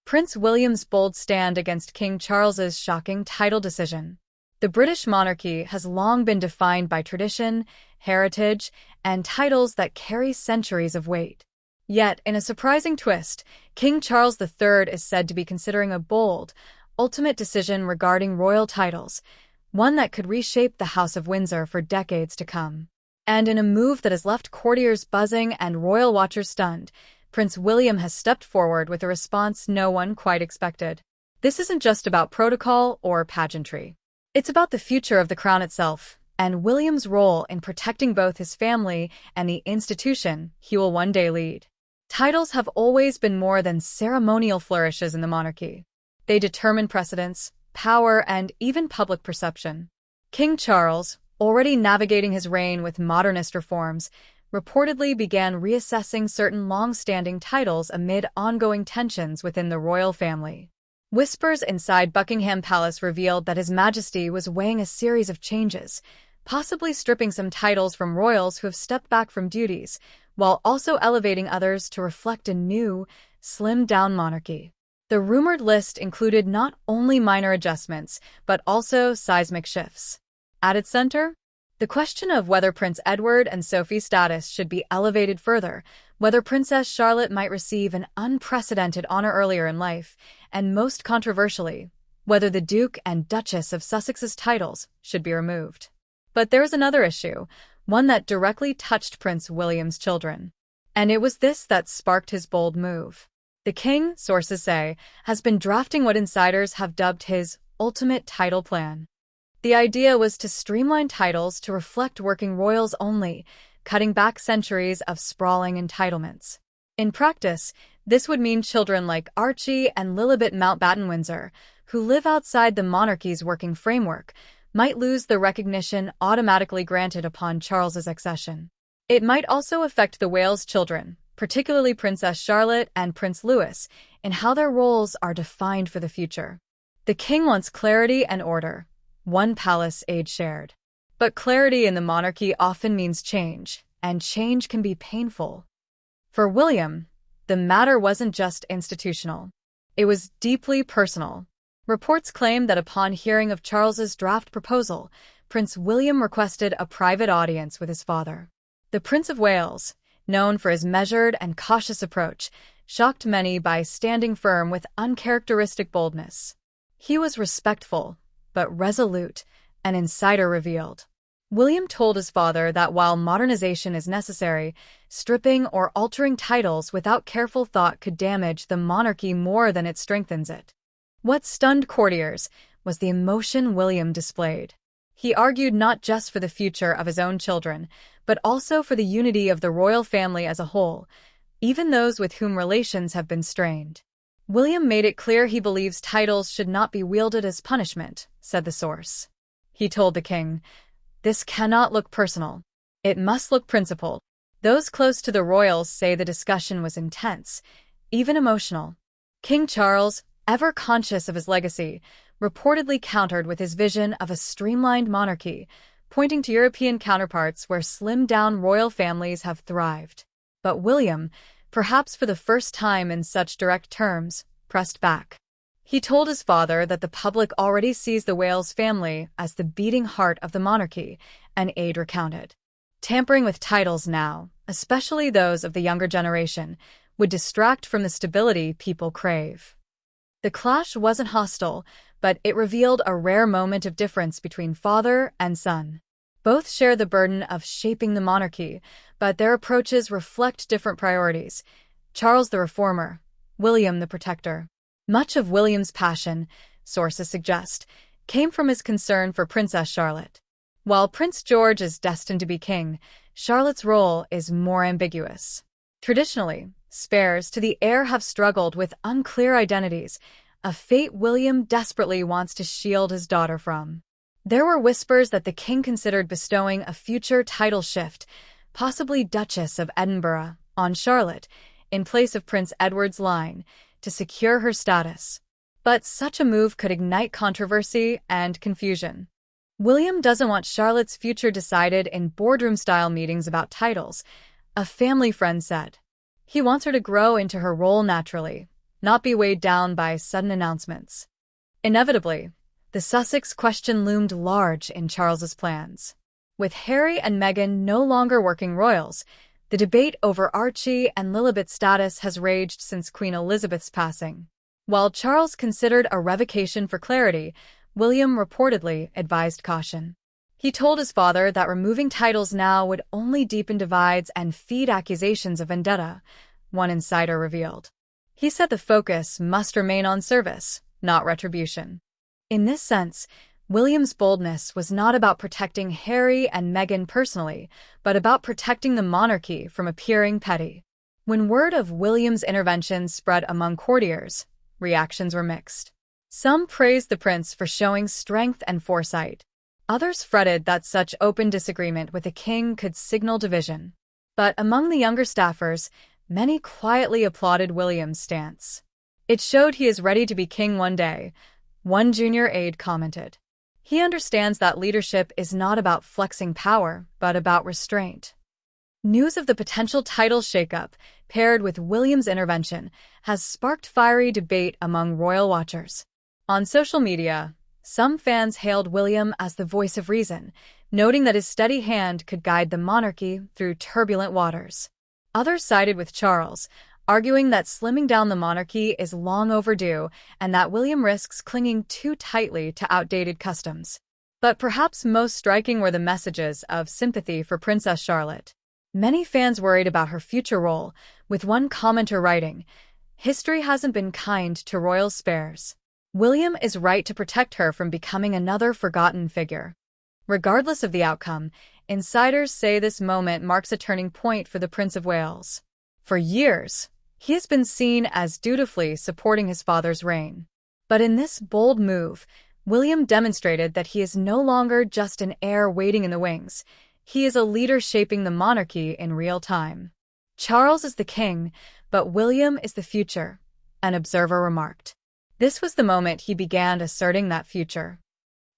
Prince William's bold stand against King Charles's shocking title decision. The British monarchy has long been defined by tradition, heritage, and titles that carry centuries of weight. Yet, in a surprising twist, King Charles III is said to be considering a bold, ultimate decision regarding royal titles, one that could reshape the House of Windsor for decades to come. And in a move that has left courtiers buzzing and royal watchers stunned, Prince William has stepped forward with a response no one quite expected. This isn't just about protocol or pageantry. It's about the future of the crown itself, and William's role in protecting both his family and the institution he will one day lead. Titles have always been more than ceremonial flourishes in the monarchy. They determine precedence, power, and even public perception. King Charles, already navigating his reign with modernist reforms, reportedly began reassessing certain long-standing titles amid ongoing tensions within the royal family. Whispers inside Buckingham Palace revealed that His Majesty was weighing a series of changes, possibly stripping some titles from royals who have stepped back from duties, while also elevating others to reflect a new, slimmed-down monarchy. The rumored list included not only minor adjustments, but also seismic shifts. At its center, the question of whether Prince Edward and Sophie's status should be elevated further, whether Princess Charlotte might receive an unprecedented honor earlier in life, and most controversially, whether the Duke and Duchess of Sussex's titles should be removed. But there is another issue, one that directly touched Prince William's children. And it was this that sparked his bold move. The king, sources say, has been drafting what insiders have dubbed his ultimate title plan. The idea was to streamline titles to reflect working royals only, cutting back centuries of sprawling entitlements. In practice, this would mean children like Archie and Lilibet Mountbatten-Windsor, who live outside the monarchy's working framework, might lose the recognition automatically granted upon Charles's accession. It might also affect the Wales children, particularly Princess Charlotte and Prince Louis, in how their roles are defined for the future. The king wants clarity and order. One palace age shared. But clarity in the monarchy often means change, and change can be painful. For William, the matter wasn't just institutional. It was deeply personal. Reports claim that upon hearing of Charles's draft proposal, Prince William requested a private audience with his father. The Prince of Wales, known for his measured and cautious approach, shocked many by standing firm with uncharacteristic boldness. He was respectful, but resolute, an insider revealed. William told his father that while modernization is necessary, stripping or altering titles without careful thought could damage the monarchy more than it strengthens it. What stunned courtiers was the emotion William displayed. He argued not just for the future of his own children, but also for the unity of the royal family as a whole, even those with whom relations have been strained. William made it clear he believes titles should not be wielded as punishment, said the source. He told the king, "This cannot look personal. It must look principled." Those close to the royals say the discussion was intense, even emotional. King Charles, ever conscious of his legacy, reportedly countered with his vision of a streamlined monarchy, pointing to European counterparts where slimmed-down royal families have thrived. But William, perhaps for the first time in such direct terms, pressed back. He told his father that the public already sees the Wales family as the beating heart of the monarchy, an aide recounted. Tampering with titles now, especially those of the younger generation, would distract from the stability people crave. The clash wasn't hostile, but it revealed a rare moment of difference between father and son. Both share the burden of shaping the monarchy, but their approaches reflect different priorities. Charles the reformer, William the protector. Much of William's passion, sources suggest, came from his concern for Princess Charlotte. While Prince George is destined to be king, Charlotte's role is more ambiguous. Traditionally, heirs to the heir have struggled with unclear identities, a fate William desperately wants to shield his daughter from. There were whispers that the king considered bestowing a future title shift, possibly Duchess of Edinburgh, on Charlotte, in place of Prince Edward's line, to secure her status. But such a move could ignite controversy and confusion. William doesn't want Charlotte's future decided in boardroom-style meetings about titles, a family friend said. He wants her to grow into her role naturally, not be weighed down by sudden announcements. Inevitably, the Sussex question loomed large in Charles's plans. With Harry and Meghan no longer working royals, the debate over Archie and Lilibet's status has raged since Queen Elizabeth's passing. While Charles considered a revocation for clarity, William reportedly advised caution. He told his father that removing titles now would only deepen divides and feed accusations of vendetta, one insider revealed. He said the focus must remain on service, not retribution. In this sense, William's boldness was not about protecting Harry and Meghan personally, but about protecting the monarchy from appearing petty. When word of William's intervention spread among courtiers, reactions were mixed. Some praised the prince for showing strength and foresight. Others fretted that such open disagreement with the king could signal division. But among the younger staffers, many quietly applauded William's stance. "It showed he is ready to be king one day," one junior aide commented. He understands that leadership is not about flexing power, but about restraint. News of the potential title shakeup, paired with William's intervention, has sparked fiery debate among royal watchers. On social media, some fans hailed William as the voice of reason, noting that his steady hand could guide the monarchy through turbulent waters. Others sided with Charles, arguing that slimming down the monarchy is long overdue and that William risks clinging too tightly to outdated customs. But perhaps most striking were the messages of sympathy for Princess Charlotte. Many fans worried about her future role, with one commenter writing, "History hasn't been kind to royal spares. William is right to protect her from becoming another forgotten figure." Regardless of the outcome, insiders say this moment marks a turning point for the Prince of Wales. For years, he has been seen as dutifully supporting his father's reign. But in this bold move, William demonstrated that he is no longer just an heir waiting in the wings. He is a leader shaping the monarchy in real time. "Charles is the king, but William is the future," an observer remarked. This was the moment he began asserting that future.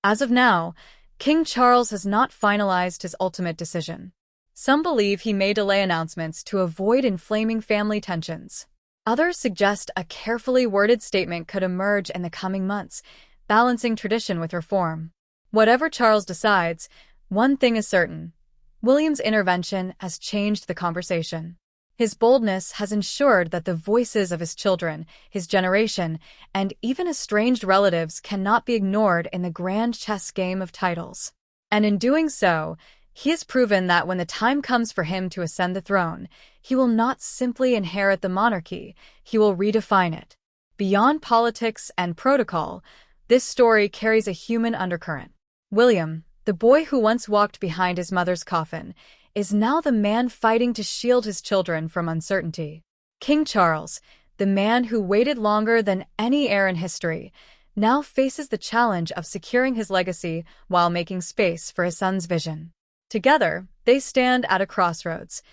As of now, King Charles has not finalized his ultimate decision. Some believe he may delay announcements to avoid inflaming family tensions. Others suggest a carefully worded statement could emerge in the coming months, balancing tradition with reform. Whatever Charles decides, one thing is certain: William's intervention has changed the conversation. His boldness has ensured that the voices of his children, his generation, and even estranged relatives cannot be ignored in the grand chess game of titles. And in doing so, he has proven that when the time comes for him to ascend the throne, he will not simply inherit the monarchy, he will redefine it. Beyond politics and protocol, this story carries a human undercurrent. William, the boy who once walked behind his mother's coffin, is now the man fighting to shield his children from uncertainty. King Charles, the man who waited longer than any heir in history, now faces the challenge of securing his legacy while making space for his son's vision. Together, they stand at a crossroads: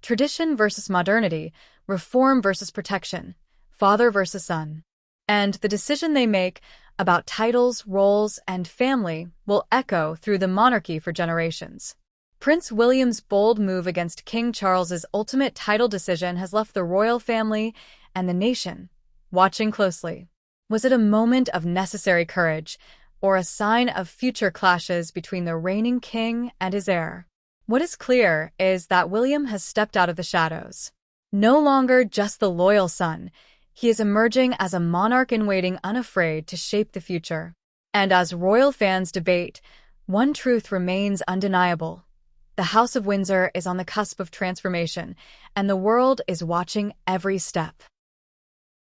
tradition versus modernity, reform versus protection, father versus son. And the decision they make about titles, roles, and family will echo through the monarchy for generations. Prince William's bold move against King Charles's ultimate title decision has left the royal family and the nation watching closely. Was it a moment of necessary courage, or a sign of future clashes between the reigning king and his heir? What is clear is that William has stepped out of the shadows. No longer just the loyal son, he is emerging as a monarch in waiting, unafraid to shape the future. And as royal fans debate, one truth remains undeniable: the House of Windsor is on the cusp of transformation, and the world is watching every step.